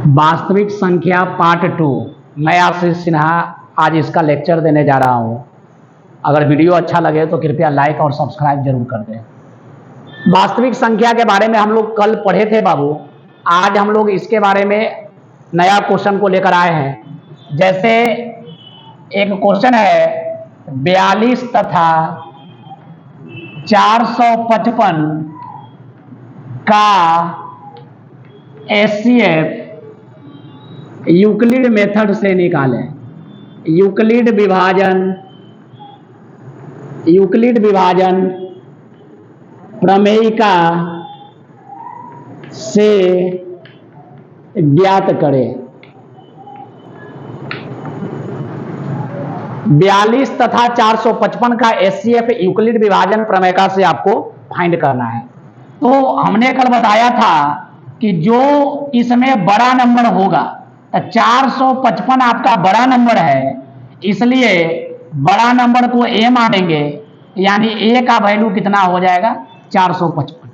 वास्तविक संख्या पार्ट 2। मैं आशीष सिन्हा आज इसका लेक्चर देने जा रहा हूँ। अगर वीडियो अच्छा लगे तो कृपया लाइक और सब्सक्राइब जरूर कर दें। वास्तविक संख्या के बारे में हम लोग कल पढ़े थे बाबू। आज हम लोग इसके बारे में नया क्वेश्चन को लेकर आए हैं। जैसे एक क्वेश्चन है 42 तथा 455 का एचसीएफ यूक्लिड मेथड से निकालें। यूक्लिड विभाजन प्रमेयिका से ज्ञात करें। 42 तथा 455 का एचसीएफ यूक्लिड विभाजन प्रमेयिका से आपको फाइंड करना है। तो हमने कल बताया था कि जो इसमें बड़ा नंबर होगा, 455 आपका बड़ा नंबर है, इसलिए बड़ा नंबर को ए मानेंगे, यानी ए का वैल्यू कितना हो जाएगा 455।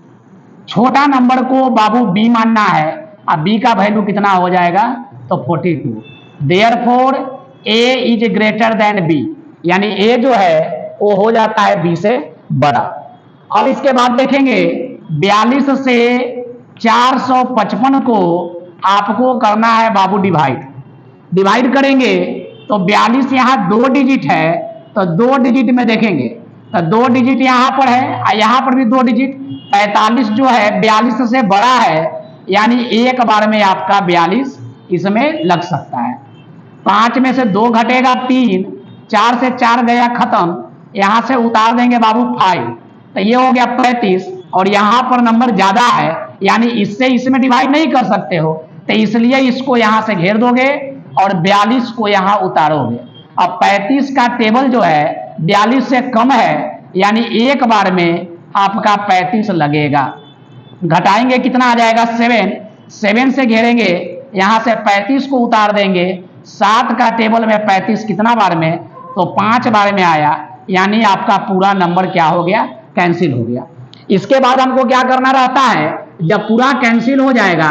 छोटा नंबर को बाबू बी मानना है, अब बी का वैल्यू कितना हो जाएगा तो 42। Therefore A is greater than B, यानी ए जो है वो हो जाता है बी से बड़ा। अब इसके बाद देखेंगे 42 से 455 को आपको करना है बाबू डिवाइड करेंगे तो 42 यहाँ 2 डिजिट है, तो 2 डिजिट में देखेंगे तो 2 डिजिट यहाँ पर है और यहाँ पर भी 2 डिजिट। 45 जो है 42 से बड़ा है, यानी एक बार में आपका 42 इसमें लग सकता है। 5 में से 2 घटेगा 3, 4 से 4 गया खत्म, यहाँ से उतार देंगे बाबू 5, तो ये हो गया 35। और यहाँ पर नंबर ज्यादा है, यानी इससे इसमें डिवाइड नहीं कर सकते हो, तो इसलिए इसको यहाँ से घेर दोगे और 42 को यहाँ उतारोगे। अब 35 का टेबल जो है 42 से कम है, यानी एक बार में आपका 35 लगेगा। घटाएंगे कितना आ जाएगा 7 से घेरेंगे, यहाँ से 35 को उतार देंगे। 7 का टेबल में 35 कितना बार में तो 5 बार में आया, यानी आपका पूरा नंबर क्या हो गया कैंसिल हो गया। इसके बाद हमको क्या करना रहता है, जब पूरा कैंसिल हो जाएगा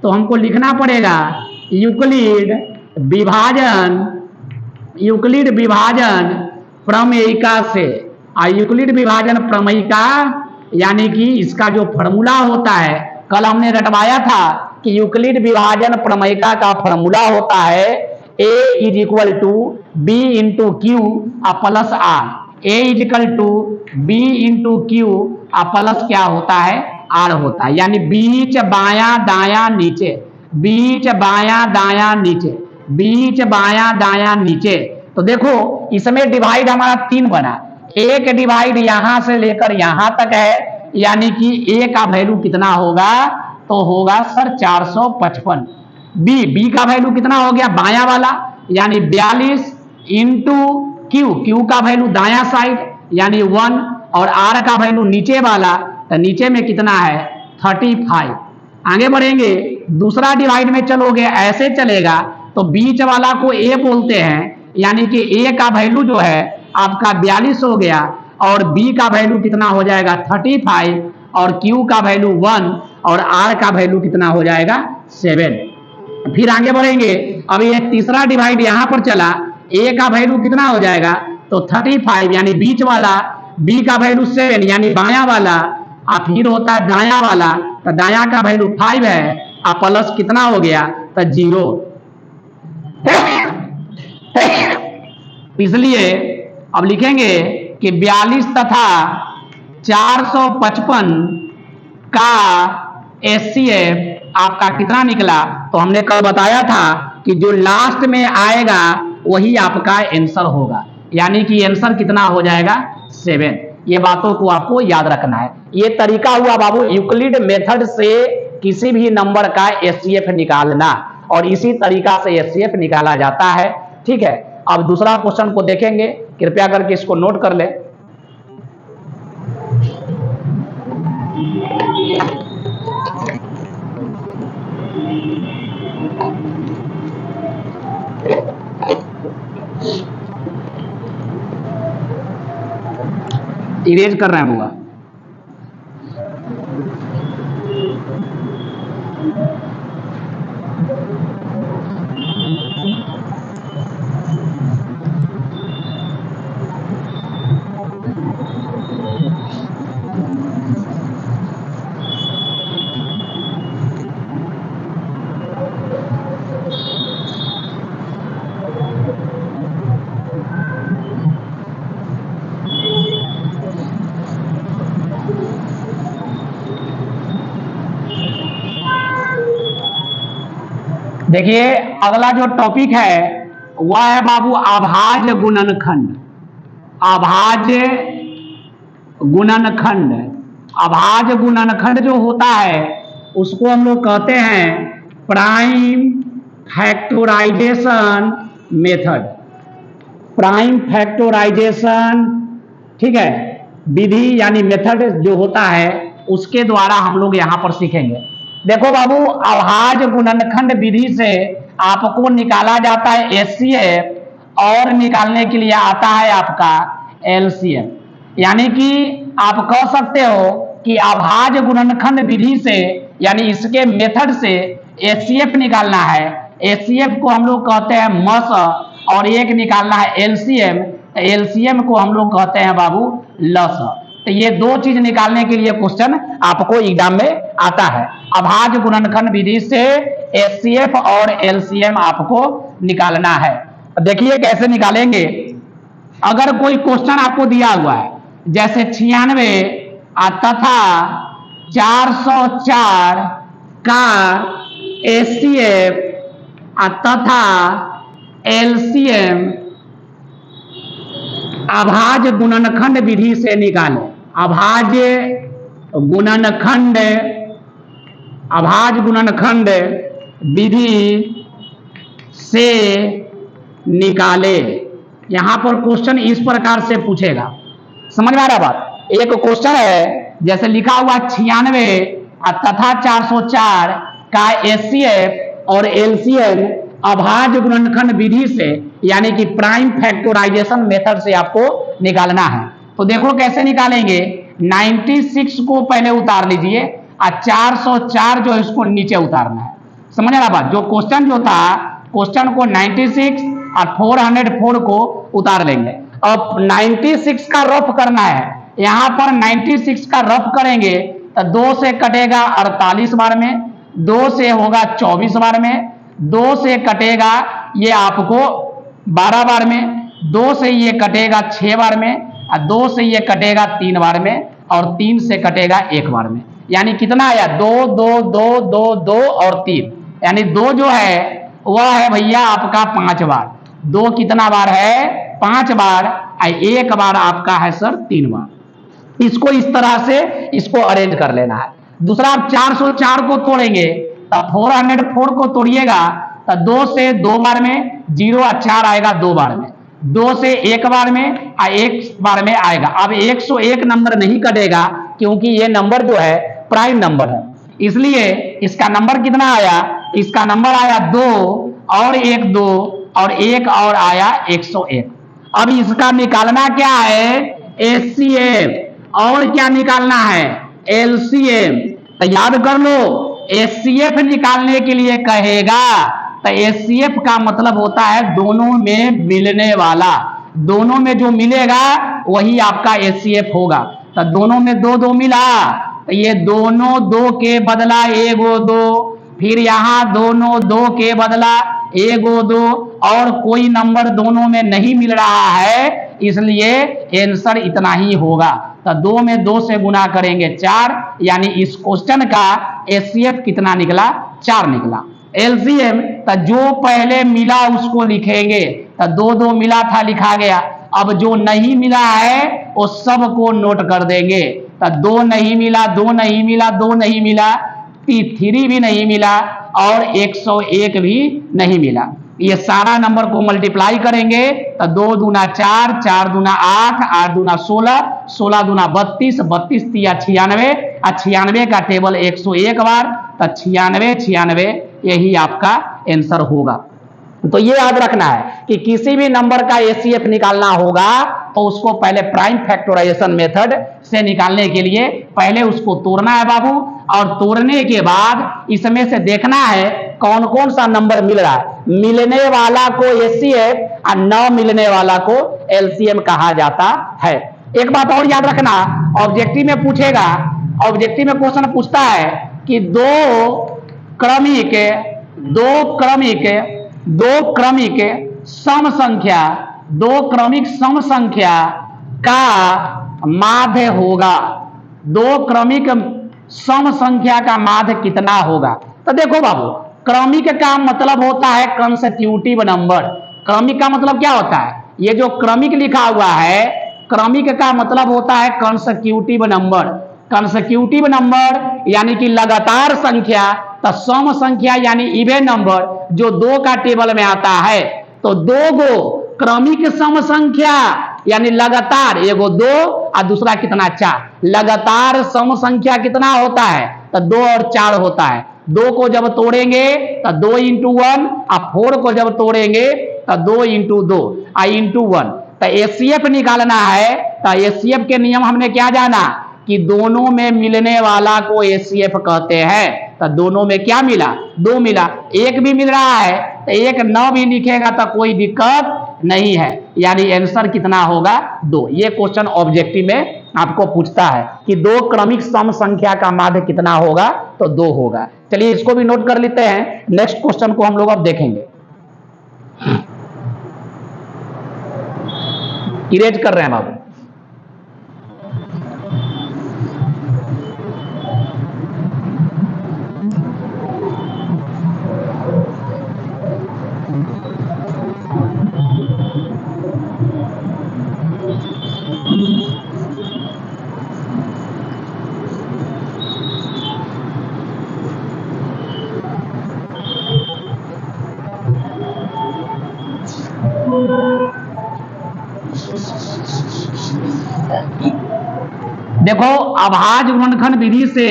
तो हमको लिखना पड़ेगा यूक्लिड विभाजन प्रमेयिका से। यूक्लिड विभाजन प्रमेयिका यानी कि इसका जो फॉर्मूला होता है, कल हमने रटवाया था कि यूक्लिड विभाजन प्रमेयिका का फॉर्मूला होता है a is equal to B into Q plus R. A is equal to B into Q plus क्या होता है आर होता है, यानी बीच बायां दायां नीचे, बीच बायां दायां नीचे, बीच बायां दायां नीचे। तो देखो इसमें डिवाइड हमारा 3 बना, एक डिवाइड यहां से लेकर यहां तक है, यानी कि ए का वैल्यू कितना होगा तो होगा सर 455। बी का वैल्यू कितना हो गया बायां वाला, यानी 42 इंटू क्यू का वैल्यू दायां साइड यानी 1, और आर का वैल्यू नीचे वाला, तो नीचे में कितना है 35। आगे बढ़ेंगे दूसरा डिवाइड में चलोगे, ऐसे चलेगा तो बीच वाला को ए बोलते हैं, यानी कि ए का वैल्यू जो है आपका 42 हो गया, और बी का वैल्यू कितना हो जाएगा 35, और क्यू का वैल्यू 1, और आर का वैल्यू कितना हो जाएगा 7। फिर आगे बढ़ेंगे, अब ये तीसरा डिवाइड यहां पर चला, ए का वैल्यू कितना हो जाएगा तो 35, यानी बीच वाला, बी का वैल्यू 7 यानी बायां वाला, फिर होता है दायां वाला, तो दायां का वैल्यू 5 है, प्लस कितना हो गया तो 0। इसलिए अब लिखेंगे कि 42 तथा 455 का एचसीएफ आपका कितना निकला, तो हमने कल बताया था कि जो लास्ट में आएगा वही आपका आंसर होगा, यानी कि आंसर कितना हो जाएगा 7। ये बातों को आपको याद रखना है। ये तरीका हुआ बाबू यूक्लिड मेथड से किसी भी नंबर का एचसीएफ निकालना, और इसी तरीका से एचसीएफ निकाला जाता है। ठीक है, अब दूसरा क्वेश्चन को देखेंगे, कृपया करके इसको नोट कर ले। इरेज कर रहे हैं बुआ। देखिए अगला जो टॉपिक है वह है बाबू अभाज्य गुणनखंड। अभाज्य गुणनखंड, अभाज्य गुणनखंड जो होता है उसको हम लोग कहते हैं prime factorisation method. Prime factorisation, ठीक है, विधि यानी मेथड जो होता है उसके द्वारा हम लोग यहां पर सीखेंगे। देखो बाबू, अभाज्य गुणनखंड विधि से आपको निकाला जाता है एचसीएफ और निकालने के लिए आता है आपका एलसीएम। यानी कि आप कह सकते हो कि अभाज्य गुणनखंड विधि से यानी इसके मेथड से एचसीएफ निकालना है। एचसीएफ को हम लोग कहते हैं मस और एक निकालना है एलसीएम। एलसीएम को हम लोग कहते हैं बाबू लस। तो ये दो चीज निकालने के लिए क्वेश्चन आपको एग्जाम में आता है। अभाज्य गुणनखंड विधि से एचसीएफ और एलसीएम आपको निकालना है। देखिए कैसे निकालेंगे। अगर कोई क्वेश्चन आपको दिया हुआ है जैसे 96 तथा 404 का एचसीएफ तथा एलसीएम अभाज्य गुणनखंड विधि से निकालें। अभाज्य गुणनखंड, अभाज्य गुणनखंड विधि से निकाले। यहां पर क्वेश्चन इस प्रकार से पूछेगा, समझ में आ रहा बात। एक क्वेश्चन है जैसे लिखा हुआ 96 तथा 404 का एचसीएफ और एलसीएम अभाज्य गुणनखंड विधि से यानी कि प्राइम फैक्टराइजेशन मेथड से आपको निकालना है। तो देखो कैसे निकालेंगे। 96 को पहले उतार लीजिए और 404 जो है इसको नीचे उतारना है। समझ रहा बात। जो क्वेश्चन जो था क्वेश्चन को 96 और 404 को उतार लेंगे। अब 96 का रफ करना है। यहां पर 96 का रफ करेंगे तो 2 से कटेगा 48 बार में, 2 से होगा 24 बार में, 2 से कटेगा ये आपको 12 बार में, 2 से ये कटेगा 6 बार में, और 2 से ये कटेगा 3 बार में, और 3 से कटेगा 1 बार में। यानी कितना आया 2 2 2 2 2 और 3, यानी 2 जो है वह है भैया आपका 5 बार। 2 कितना बार है 5 बार, और 1 बार आपका है सर 3 बार। इसको इस तरह से इसको अरेंज कर लेना है। दूसरा आप 404 को तोड़ेंगे तो 404 को तोड़िएगा तो 2 से 2 बार में 0 और 4 आएगा 2 बार में, 2 से 1 बार में और 1 बार में आएगा। अब 101 नंबर नहीं कटेगा क्योंकि ये नंबर जो है प्राइम नंबर है, इसलिए इसका नंबर कितना आया, इसका नंबर आया 2 और 1 2 और 1 और आया 101। अब इसका निकालना क्या है एचसीएफ और क्या निकालना है एलसीएम। तो याद कर लो एचसीएफ निकालने के लिए कहेगा तो एचसीएफ का मतलब होता है दोनों में मिलने वाला। दोनों में जो मिलेगा वही आपका एचसीएफ होगा। तो दोनों में 2 2 मिला तो ये दोनों 2 के बदला 1 2, फिर यहाँ दोनों 2 के बदला 1 2 और कोई नंबर दोनों में नहीं मिल रहा है, इसलिए आंसर इतना ही होगा। तो 2 में 2 से गुना करेंगे 4, यानी इस क्वेश्चन का एचसीएफ कितना निकला 4 निकला। एलसीएम तो जो पहले मिला उसको लिखेंगे, तो 2 2 मिला था लिखा गया। अब जो नहीं मिला है वो सब को नोट कर देंगे। तो 2 नहीं मिला, 2 नहीं मिला, 2 नहीं मिला, 3 भी नहीं मिला और 101 भी नहीं मिला। ये सारा नंबर को मल्टीप्लाई करेंगे तो 2 दूना 4, 4 दूना 8, 8 दूना 16, 16 दूना 32, 32 तिया 96, और 96 का टेबल 101 बार, तो 96 96 यही आपका आंसर होगा। तो ये याद रखना है कि किसी भी नंबर का एचसीएफ निकालना होगा तो उसको पहले प्राइम फैक्टराइजेशन मेथड से निकालने के लिए पहले उसको तोड़ना है बाबू, और तोड़ने के बाद इसमें से देखना है कौन कौन सा नंबर मिल रहा है। मिलने वाला को एचसीएफ और न मिलने वाला को एलसीएम कहा जाता है। एक बात और याद रखना, ऑब्जेक्टिव में पूछेगा, ऑब्जेक्टिव में क्वेश्चन पूछता है कि दो क्रमिक सम संख्या, 2 क्रमिक सम संख्या का माध्य होगा। 2 क्रमिक सम संख्या का माध्य कितना होगा। तो देखो बाबू क्रमिक का मतलब होता है कंसेक्यूटिव नंबर। क्रमिक का मतलब क्या होता है? ये जो क्रमिक लिखा हुआ है, क्रमिक का मतलब होता है कंसेक्यूटिव नंबर। कंसेक्यूटिव नंबर यानी कि लगातार संख्या, तो सम संख्या यानी इवन नंबर जो दो का टेबल में आता है। तो दो गो क्रमिक सम संख्या यानी लगातार, एगो दो और दूसरा कितना, चार। लगातार सम संख्या कितना होता है? तो 2 और 4 होता है। 2 को जब तोड़ेंगे तो 2 इंटू 1, और 4 को जब तोड़ेंगे तो 2 इंटू 2 इंटू 1। तो एचसीएफ निकालना है, तो एचसीएफ के नियम हमने क्या जाना कि दोनों में मिलने वाला को एचसीएफ कहते हैं। तो दोनों में क्या मिला? 2 मिला। एक भी मिल रहा है तो एक 9 भी लिखेगा तो कोई दिक्कत नहीं है, यानी आंसर कितना होगा? 2। ये क्वेश्चन ऑब्जेक्टिव में आपको पूछता है कि दो क्रमिक सम संख्या का माध्य कितना होगा, तो 2 होगा। चलिए इसको भी नोट कर लेते हैं। नेक्स्ट क्वेश्चन को हम लोग अब देखेंगे। इरेज कर रहे हैं बाबू। देखो, अभाज्य गुणनखंड विधि से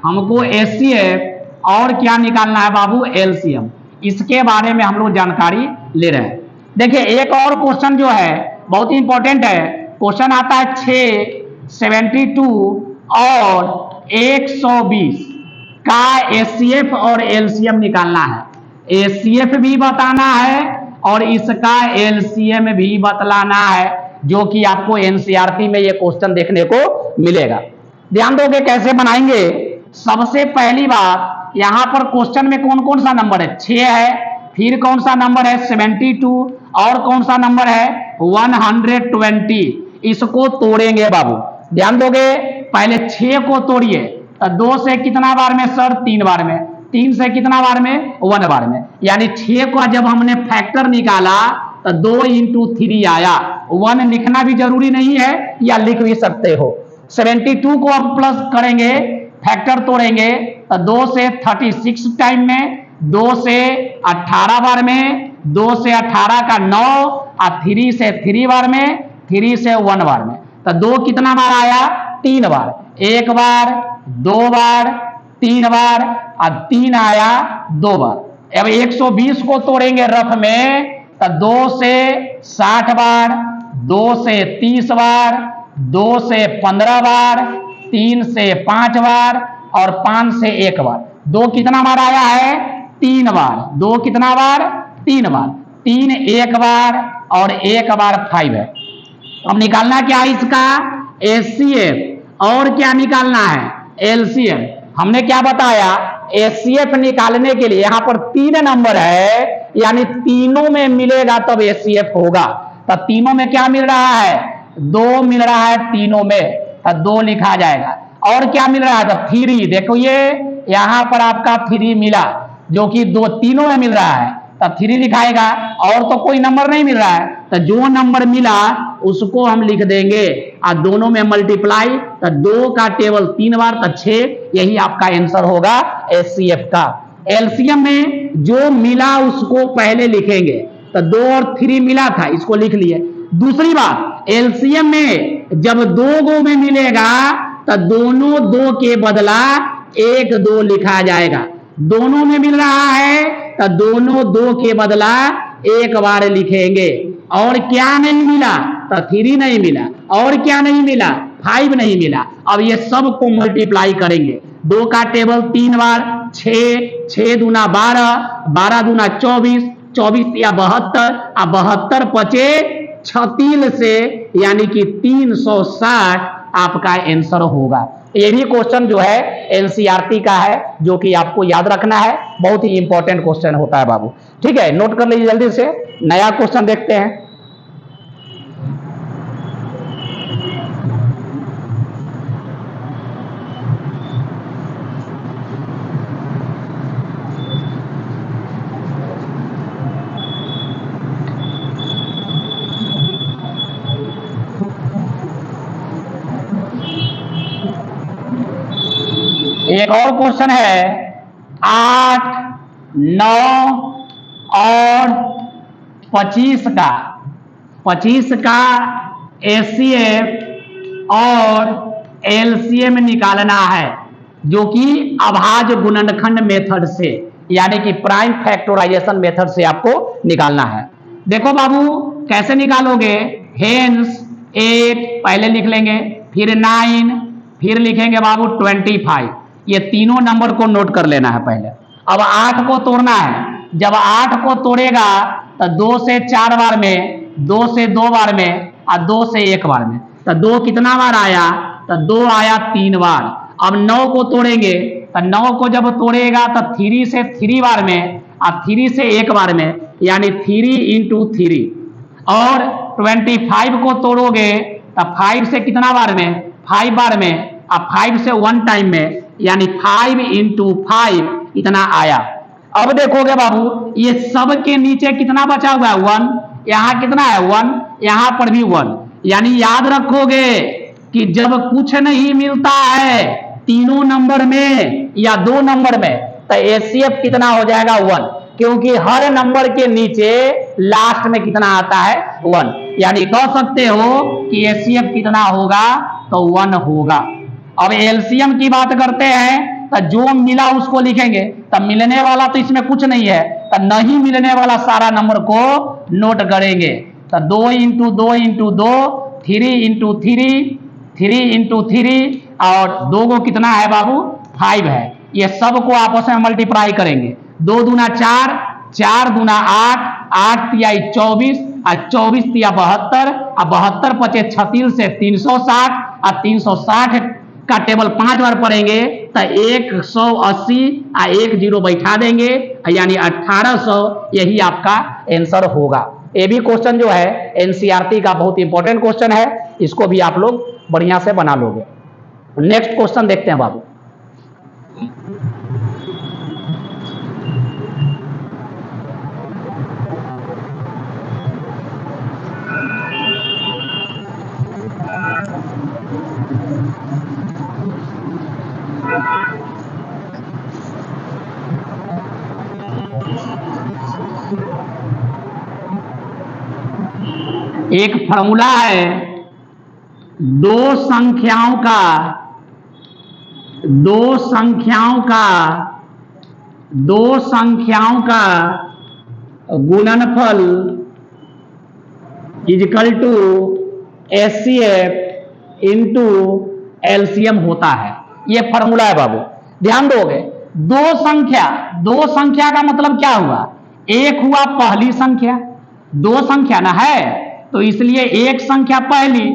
हमको एचसीएफ और क्या निकालना है बाबू? एलसीएम। इसके बारे में हम लोग जानकारी ले रहे हैं। देखिए एक और क्वेश्चन जो है बहुत ही इंपॉर्टेंट है। क्वेश्चन आता है 6, 72 और 120 का एचसीएफ और एलसीएम निकालना है। एचसीएफ भी बताना है और इसका एलसीएम भी बतलाना है, जो कि आपको एनसीईआरटी में ये क्वेश्चन देखने को मिलेगा। ध्यान दोगे कैसे बनाएंगे? सबसे पहली बात, यहां पर क्वेश्चन में कौन कौन सा नंबर है? 6 है, फिर कौन सा नंबर है? 72, और कौन सा नंबर है? 120। इसको तोड़ेंगे बाबू। ध्यान दोगे, पहले 6 को तोड़िए। 2 से कितना बार में सर? 3 बार में। 3 से कितना बार में? 1 बार में। यानी 6 को जब हमने फैक्टर निकाला तो 2 इंटू 3 आया। 1 लिखना भी जरूरी नहीं है, या लिख भी सकते हो। 72 को अब प्लस करेंगे, फैक्टर तोड़ेंगे तो 2 से 36 टाइम में, 2 से 18 बार में, 2 से 18 का 9, और 3 से 3 बार में, 3 से 1 बार में। तो 2 कितना बार आया? 3 बार। 1 बार, 2 बार, 3 बार, और 3 आया 2 बार। अब 120 को तोड़ेंगे रफ में तो 2 से 60 बार, 2 से 30 बार, 2 से 15 बार, 3 से 5 बार, और 5 से 1 बार। 2 कितना बार आया है? 3 बार। 2 कितना बार? 3 बार। 3 1 बार, और 1 बार 5 है। अब निकालना क्या है इसका? एचसीएफ। और क्या निकालना है? एलसीएम। हमने क्या बताया? एचसीएफ निकालने के लिए यहां पर 3 नंबर है, यानी तीनों में मिलेगा तब एचसीएफ होगा। तो तीनों में क्या मिल रहा है? 2 मिल रहा है तीनों में, तो 2 लिखा जाएगा। और क्या मिल रहा है? तो 3। देखो ये यहां पर आपका 3 मिला, जो कि 2 तीनों में मिल रहा है, तो 3 लिखाएगा। और तो कोई नंबर नहीं मिल रहा है, तो जो नंबर मिला उसको हम लिख देंगे, और दोनों में मल्टीप्लाई, तो 2 का टेबल 3 बार, तो 6। यही आपका आंसर होगा एचसीएफ का। एलसीएम में जो मिला उसको पहले लिखेंगे, तो 2 और 3 मिला था, इसको लिख लिए। दूसरी बात, एलसीएम में जब 2 गो में मिलेगा तो दोनों 2 के बदला 1 2 लिखा जाएगा। दोनों में मिल रहा है तो दोनों 2 के बदला 1 बार लिखेंगे। और क्या नहीं मिला? तो 3 नहीं मिला। और क्या नहीं मिला? 5 नहीं मिला। अब ये सब को मल्टीप्लाई करेंगे। 2 का टेबल 3 बार, 6, 6 दूना 12, 12 दूना 24, 24 या 72, 72 पचे 36 से, यानी कि 360 आपका आंसर होगा। ये भी क्वेश्चन जो है एनसीईआरटी का है, जो कि आपको याद रखना है। बहुत ही इंपॉर्टेंट क्वेश्चन होता है बाबू। ठीक है, नोट कर लीजिए जल्दी से। नया क्वेश्चन देखते हैं। एक और क्वेश्चन है 8, 9 और 25 का एचसीएफ और एलसीएम निकालना है, जो कि अभाज्य गुणनखंड मेथड से, यानी कि प्राइम फैक्टराइजेशन मेथड से आपको निकालना है। देखो बाबू कैसे निकालोगे, हेंस 8 पहले लिख लेंगे, फिर 9, फिर लिखेंगे बाबू 25। ये तीनों नंबर को नोट कर लेना है पहले। अब 8 को तोड़ना है, जब 8 को तोड़ेगा तो 2 से 4 बार में, 2 से 2 बार में और 2 से 1 बार में, तो 2 कितना बार आया, तो 2 आया 3 बार। अब 9 को तोड़ेंगे, तो 9 को जब तोड़ेगा तो 3 से 3 बार में और 3 से 1 बार में, यानी 3 इंटू 3। और 25 को तोड़ोगे तो 5 से कितना बार में, 5 बार में, और 5 से 1 टाइम में, यानी 5 इंटू 5 इतना आया। अब देखोगे बाबू ये सब के नीचे कितना बचा हुआ है, 1। यहाँ कितना है, 1, यहाँ पर भी 1। यानी याद रखोगे कि जब कुछ नहीं मिलता है तीनों नंबर में या 2 नंबर में, तो एचसीएफ कितना हो जाएगा, 1, क्योंकि हर नंबर के नीचे लास्ट में कितना आता है, 1। यानी कह सकते हो कि एचसीएफ कितना होगा, तो 1 होगा। अब एलसीएम की बात करते हैं, तो जो मिला उसको लिखेंगे, तब मिलने वाला तो इसमें कुछ नहीं है, तो नहीं मिलने वाला सारा नंबर को नोट करेंगे। तो 2 इंटू 2 इंटू 2, 3 इंटू 3, 3 इंटू 3, और 2 को कितना है बाबू, 5 है। ये सब को आपस में मल्टीप्लाई करेंगे, 2 दूना 4, 4 दूना 8, 8 तिया 24, और 24 तिया 72, और 72 पचे 36 से 360, और 360 का टेबल 5 बार पढ़ेंगे तो 180 और 1 0 बैठा देंगे, यानी 1800। यही आपका आंसर होगा। ये भी क्वेश्चन जो है एनसीईआरटी का बहुत इंपॉर्टेंट क्वेश्चन है, इसको भी आप लोग बढ़िया से बना लोगे। नेक्स्ट क्वेश्चन देखते हैं बाबू। एक फॉर्मूला है दो संख्याओं का गुणनफल equal to HCF into LCM होता है। ये फॉर्मूला है बाबू, ध्यान दोगे। दो संख्या का मतलब क्या हुआ, एक हुआ पहली संख्या, 2 संख्या ना है, तो इसलिए एक संख्या पहली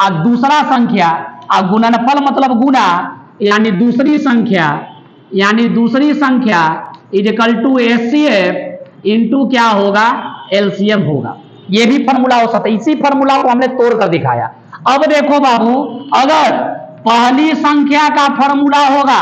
और दूसरा संख्या, और गुणनफल मतलब गुना, यानी दूसरी संख्या इक्वल टू एचसीएफ इंटू क्या होगा, एलसीएम होगा। ये भी फॉर्मूला हो सकता है, इसी फॉर्मूला को हमने तोड़ कर दिखाया। अब देखो बाबू, अगर पहली संख्या का फॉर्मूला होगा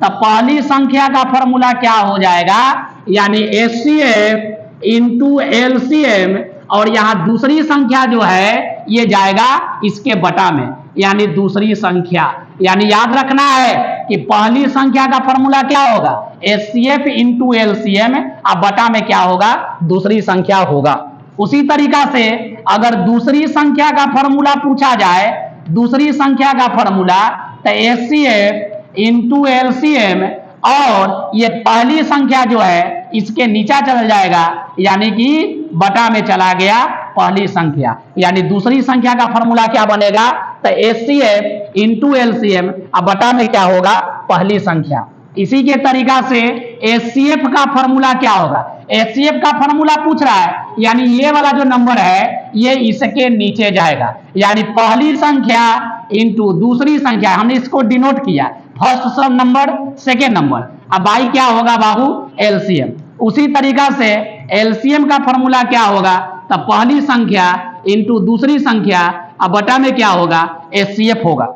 तो पहली संख्या का फॉर्मूला क्या हो जाएगा, यानी एचसीएफ इंटू एलसीएम, और यहां दूसरी संख्या जो है ये जाएगा इसके बटा में, यानी दूसरी संख्या। यानी याद रखना है कि पहली संख्या का फॉर्मूला क्या होगा, एचसीएफ इंटू एलसीएम, और बटा में क्या होगा, दूसरी संख्या होगा। उसी तरीका से अगर दूसरी संख्या का फॉर्मूला पूछा जाए, दूसरी संख्या का फॉर्मूला, तो एचसीएफ इंटू एलसीएम, और ये पहली संख्या जो है इसके नीचा चला जाएगा, यानी कि बटा में चला गया पहली संख्या, यानी दूसरी संख्या का फॉर्मूला क्या बनेगा, तो एचसीएफ इंटू एलसीएम, और बटा में क्या होगा, पहली संख्या। इसी के तरीका से एचसीएफ का फॉर्मूला क्या होगा, एचसीएफ का फॉर्मूला पूछ रहा है, यानी ये वाला जो नंबर है ये इसके नीचे जाएगा, यानी पहली संख्या इंटू दूसरी संख्या, हमने इसको डिनोट किया, फर्स्ट सब नंबर सेकेंड नंबर। अब बाई क्या होगा बाबू, एलसीएम। उसी तरीका से एलसीएम का फॉर्मूला क्या होगा, तो पहली संख्या इंटू दूसरी संख्या, अब बटा में क्या होगा, एचसीएफ होगा।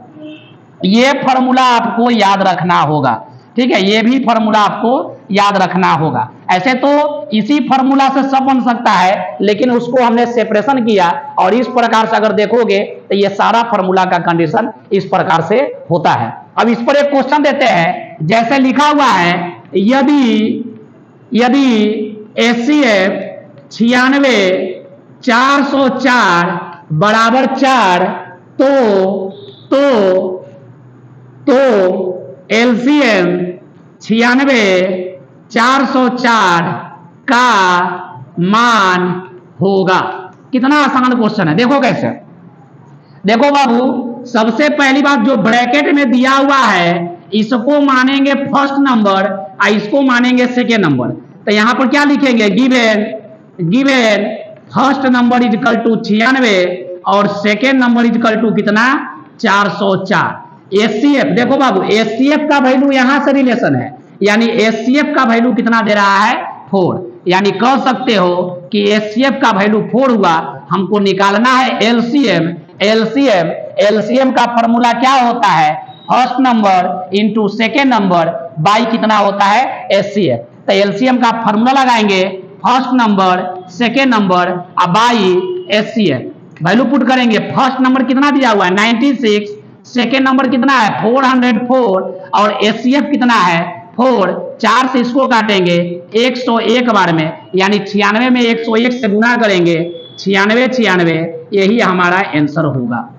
ये फॉर्मूला आपको याद रखना होगा, ठीक है, ये भी फॉर्मूला आपको याद रखना होगा। ऐसे तो इसी फॉर्मूला से सब बन सकता है, लेकिन उसको हमने सेपरेशन किया, और इस प्रकार से अगर देखोगे तो ये सारा फॉर्मूला का कंडीशन इस प्रकार से होता है। अब इस पर एक क्वेश्चन देते हैं, जैसे लिखा हुआ है यदि HCF 96 404 बराबर 4 तो LCM 96 404 का मान होगा। कितना आसान क्वेश्चन है, देखो कैसे। देखो बाबू, सबसे पहली बात जो ब्रैकेट में दिया हुआ है इसको मानेंगे फर्स्ट नंबर और इसको मानेंगे सेकेंड नंबर। तो यहां पर क्या लिखेंगे, given first number is equal to 96 और second number is equal to कितना 404। HCF देखो बाबू, HCF का वैल्यू यहां से रिलेशन है, यानी HCF का वैल्यू कितना दे रहा है 4, यानी कह सकते हो कि HCF का वैल्यू 4 हुआ। हमको निकालना है LCM का फॉर्मूला क्या होता है, first number into second number by कितना होता है HCF। तो LCM का फॉर्मूला लगाएंगे, first number second number by HCF, value put करेंगे। फर्स्ट नंबर कितना दिया हुआ है 96, सेकेंड नंबर कितना है 404 और HCF कितना है 4। 4 से इसको काटेंगे 101 बार में, यानी 96 में 101 से गुना करेंगे 96, यही हमारा आंसर होगा।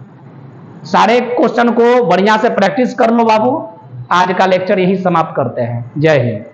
सारे क्वेश्चन को बढ़िया से प्रैक्टिस कर लो बाबू। आज का लेक्चर यही समाप्त करते हैं। जय हिंद।